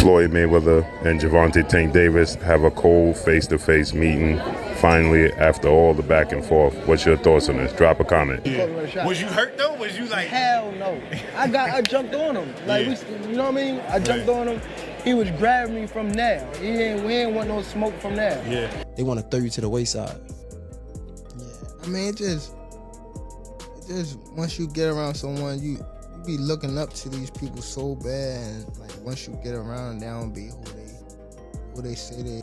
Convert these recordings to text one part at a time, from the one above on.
Floyd Mayweather and Gervonta Tank Davis have a cold face-to-face meeting finally after all the back and forth. What's your thoughts on this? Drop a comment. Yeah. Was you hurt though? Was you like? Hell no. I jumped on him. Like you know what I mean? I jumped on him. He was grabbing me from there. We ain't want no smoke from there. Yeah. They want to throw you to the wayside. Yeah. I mean, it just once you get around someone, you be looking up to these people so bad, and like once you get around, they don't be who they say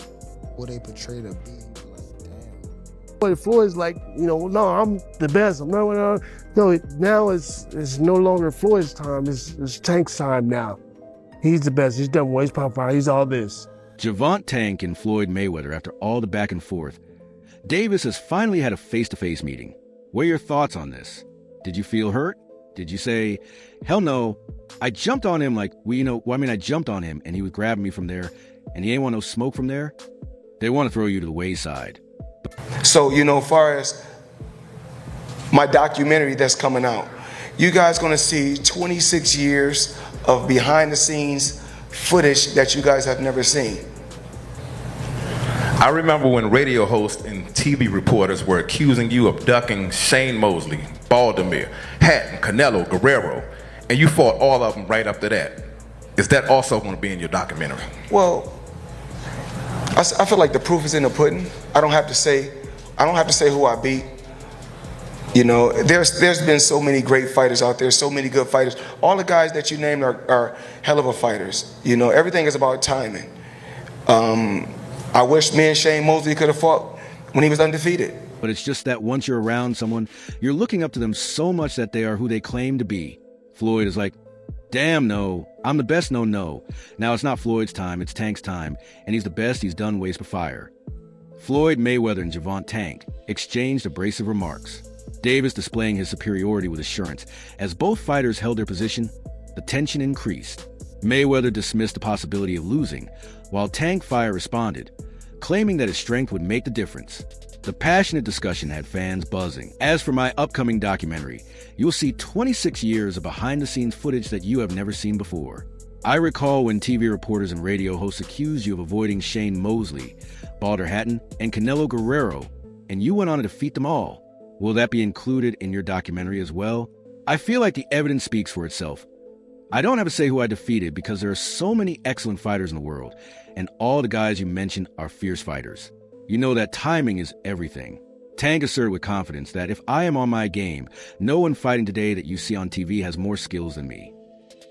who they portray to be. Like, damn. But Floyd's like, no, I'm the best. No, now it's no longer Floyd's time. It's Tank's time now. He's the best. He's done well. He's popular. He's all this. Gervonta Tank and Floyd Mayweather, after all the back and forth, Davis has finally had a face-to-face meeting. What are your thoughts on this? Did you feel hurt? Did you say, hell no, I jumped on him I jumped on him and he was grabbing me from there and he ain't want no smoke from there? They want to throw you to the wayside. So, far as my documentary that's coming out, you guys gonna see 26 years of behind the scenes footage that you guys have never seen. I remember when radio hosts and TV reporters were accusing you of ducking Shane Mosley, Baltimore, Hatton, Canelo, Guerrero, and you fought all of them right after that. Is that also going to be in your documentary? Well, I feel like the proof is in the pudding. I don't have to say who I beat. There's been so many great fighters out there, so many good fighters. All the guys that you named are hell of a fighters. Everything is about timing. I wish me and Shane Mosley could have fought when he was undefeated. But it's just that once you're around someone, you're looking up to them so much that they are who they claim to be. Floyd is like, damn no, I'm the best, no. Now it's not Floyd's time, it's Tank's time, and he's the best, he's done waste for fire. Floyd Mayweather and Gervonta Tank exchanged abrasive remarks. Davis displaying his superiority with assurance. As both fighters held their position, the tension increased. Mayweather dismissed the possibility of losing, while Tank Fire responded, claiming that his strength would make the difference. The passionate discussion had fans buzzing. As for my upcoming documentary, you'll see 26 years of behind-the-scenes footage that you have never seen before. I recall when TV reporters and radio hosts accused you of avoiding Shane Mosley, Balder Hatton, and Canelo Guerrero, and you went on to defeat them all. Will that be included in your documentary as well? I feel like the evidence speaks for itself. I don't have to say who I defeated because there are so many excellent fighters in the world, and all the guys you mentioned are fierce fighters. You know that timing is everything. Tank asserted with confidence that if I am on my game, no one fighting today that you see on TV has more skills than me.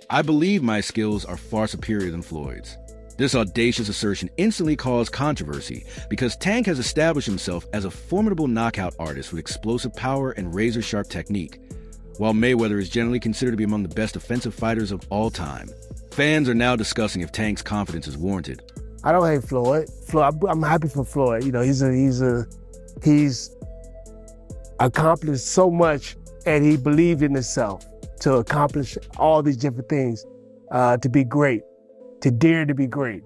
I believe my skills are far superior than Floyd's. This audacious assertion instantly caused controversy because Tank has established himself as a formidable knockout artist with explosive power and razor-sharp technique, while Mayweather is generally considered to be among the best offensive fighters of all time. Fans are now discussing if Tank's confidence is warranted. I don't hate Floyd. I'm happy for Floyd. He's accomplished so much, and he believed in himself to accomplish all these different things, to be great, to dare to be great.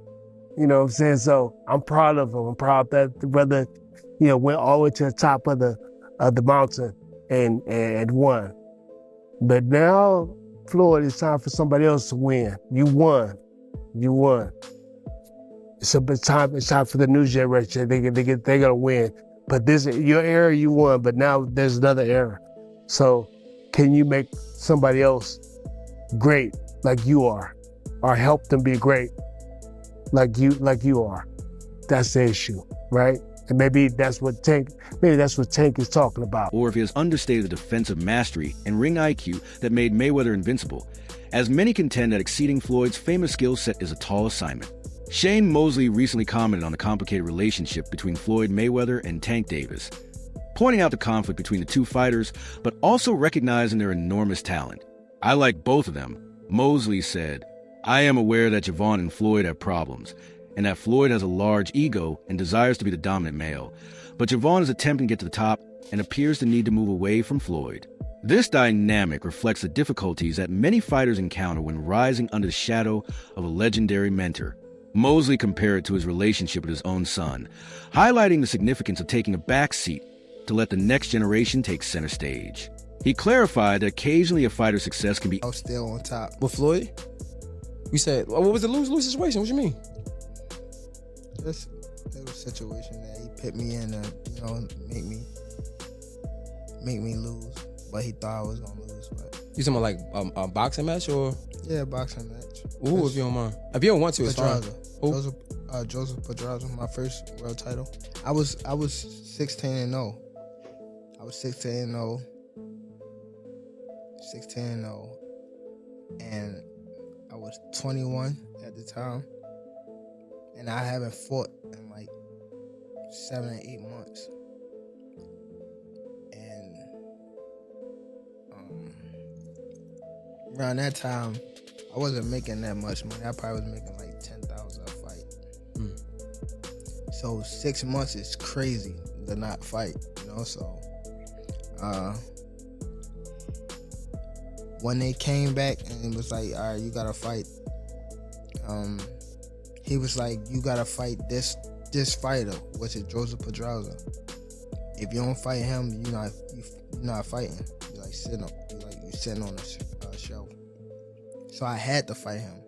You know what I'm saying? So I'm proud of him. I'm proud that the brother, went all the way to the top of the mountain and won. But now, Floyd, it's time for somebody else to win. You won. So it's time for the new generation. They're gonna win. But your era, you won. But now there's another era. So can you make somebody else great like you are, or help them be great like you are? That's the issue, right? And maybe that's what Tank is talking about. Or if he has understated the defensive mastery and ring IQ that made Mayweather invincible, as many contend that exceeding Floyd's famous skill set is a tall assignment. Shane Mosley recently commented on the complicated relationship between Floyd Mayweather and Tank Davis, pointing out the conflict between the two fighters, but also recognizing their enormous talent. I like both of them. Mosley said, I am aware that Gervonta and Floyd have problems, and that Floyd has a large ego and desires to be the dominant male, but Gervonta is attempting to get to the top and appears to need to move away from Floyd. This dynamic reflects the difficulties that many fighters encounter when rising under the shadow of a legendary mentor. Mosley compared it to his relationship with his own son, highlighting the significance of taking a back seat to let the next generation take center stage. He clarified that occasionally a fighter's success can be still on top. With Floyd? You said, what was the lose-lose situation? What you mean? This little situation that he put me in to, you know, make me lose. But he thought I was gonna lose. But You talking about like a boxing match or? yeah, boxing match. Ooh, if you don't mind. If you don't want to, it's fine. Pedraza. Joseph Pedraza, my first world title. I was 16-0. I was 16-0. 16-0. And I was 21 at the time. And I haven't fought in like 7 or 8 months. And around that time, I wasn't making that much money. I probably was making like $10,000 a fight. So 6 months is crazy to not fight, you know. So when they came back and it was like, all right, you gotta fight. He was like, you gotta fight this fighter, which is Joseph Pedraza. If you don't fight him, you're not fighting. You're like sitting on a shelf. So I had to fight him.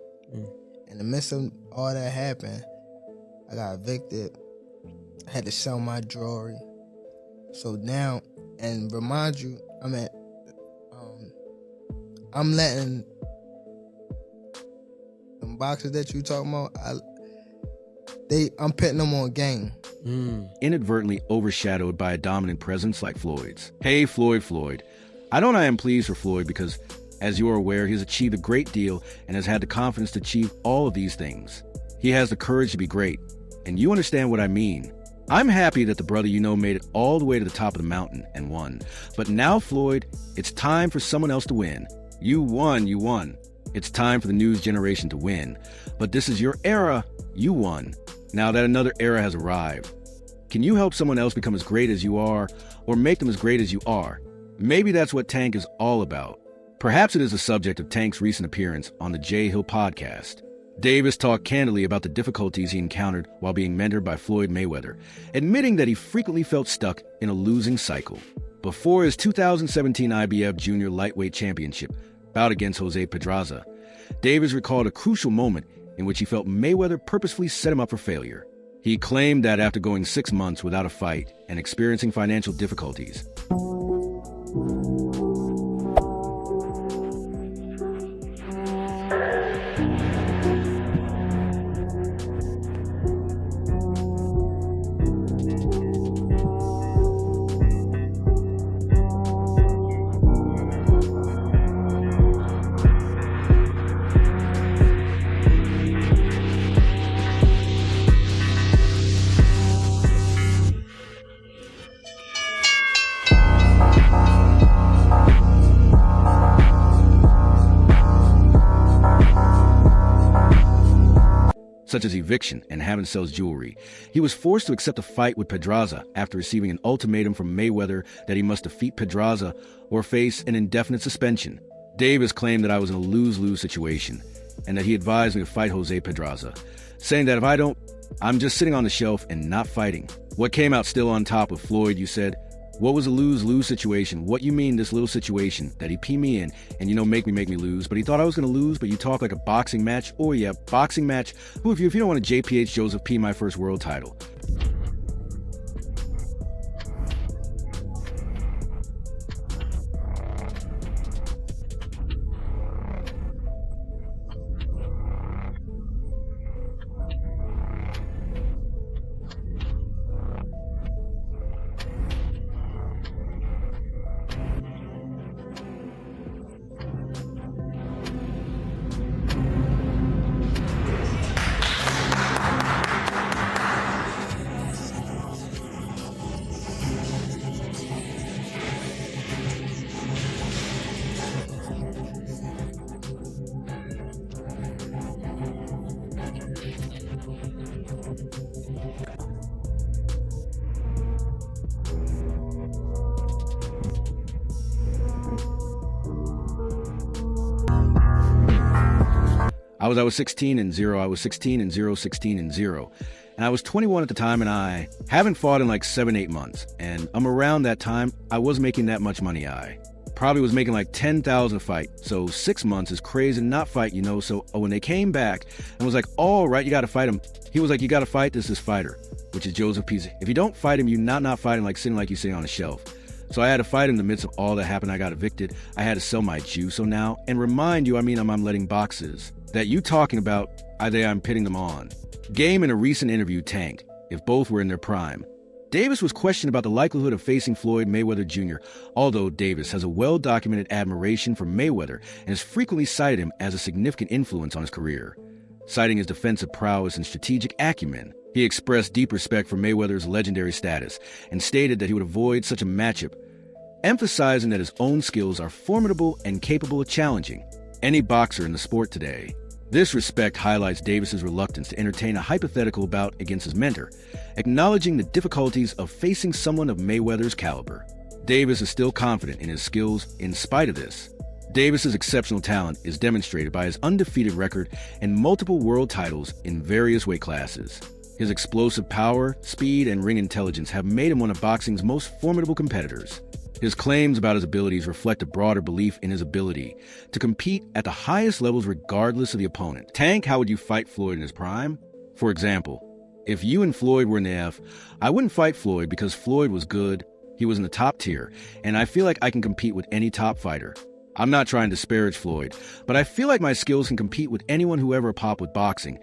In the midst of all that happened, I got evicted. I had to sell my jewelry. So now, and remind you, I'm letting them boxers that you talking about, I'm putting them on game. Inadvertently overshadowed by a dominant presence like Floyd's. Hey, Floyd. I am pleased for Floyd because, as you are aware, he has achieved a great deal and has had the confidence to achieve all of these things. He has the courage to be great, and you understand what I mean. I'm happy that the brother you know made it all the way to the top of the mountain and won. But now, Floyd, it's time for someone else to win. You won. It's time for the news generation to win. But this is your era. You won. Now that another era has arrived. Can you help someone else become as great as you are, or make them as great as you are? Maybe that's what Tank is all about. Perhaps it is the subject of Tank's recent appearance on the Jay Hill podcast. Davis talked candidly about the difficulties he encountered while being mentored by Floyd Mayweather, admitting that he frequently felt stuck in a losing cycle. Before his 2017 IBF Junior Lightweight Championship bout against Jose Pedraza, Davis recalled a crucial moment in which he felt Mayweather purposefully set him up for failure. He claimed that after going 6 months without a fight and experiencing financial difficulties, such as eviction and having to sell his jewelry, he was forced to accept a fight with Pedraza after receiving an ultimatum from Mayweather that he must defeat Pedraza or face an indefinite suspension. Davis claimed that I was in a lose-lose situation and that he advised me to fight Jose Pedraza, saying that if I don't, I'm just sitting on the shelf and not fighting. What came out still on top with Floyd, you said, what was a lose-lose situation? What you mean this little situation that he pee me in and, make me lose, but he thought I was going to lose, but you talk like a boxing match? Oh yeah, boxing match. Who if you don't want to JPH Joseph P my first world title? I was 16-0. I was 16-0, 16-0. And I was 21 at the time, and I haven't fought in like 7-8 months. And around that time, I wasn't making that much money. Probably was making like $10,000 a fight. So 6 months is crazy to not fight, you know. So when they came back and was like, all right, you got to fight him. He was like, you got to fight this fighter, which is Joseph Pizzi. If you don't fight him, you're not fighting like sitting like you sitting on a shelf. So I had to fight in the midst of all that happened. I got evicted. I had to sell my juice. now, and remind you, I'm letting boxes that you talking about, I'm pitting them on. Game in a recent interview tanked, if both were in their prime. Davis was questioned about the likelihood of facing Floyd Mayweather Jr., although Davis has a well-documented admiration for Mayweather and has frequently cited him as a significant influence on his career. Citing his defensive prowess and strategic acumen, he expressed deep respect for Mayweather's legendary status and stated that he would avoid such a matchup, emphasizing that his own skills are formidable and capable of challenging any boxer in the sport today. This respect highlights Davis's reluctance to entertain a hypothetical bout against his mentor, acknowledging the difficulties of facing someone of Mayweather's caliber. Davis is still confident in his skills in spite of this. Davis's exceptional talent is demonstrated by his undefeated record and multiple world titles in various weight classes. His explosive power, speed, and ring intelligence have made him one of boxing's most formidable competitors. His claims about his abilities reflect a broader belief in his ability to compete at the highest levels regardless of the opponent. Tank, how would you fight Floyd in his prime? For example, if you and Floyd were in the F, I wouldn't fight Floyd because Floyd was good, he was in the top tier, and I feel like I can compete with any top fighter. I'm not trying to disparage Floyd, but I feel like my skills can compete with anyone who ever popped with boxing,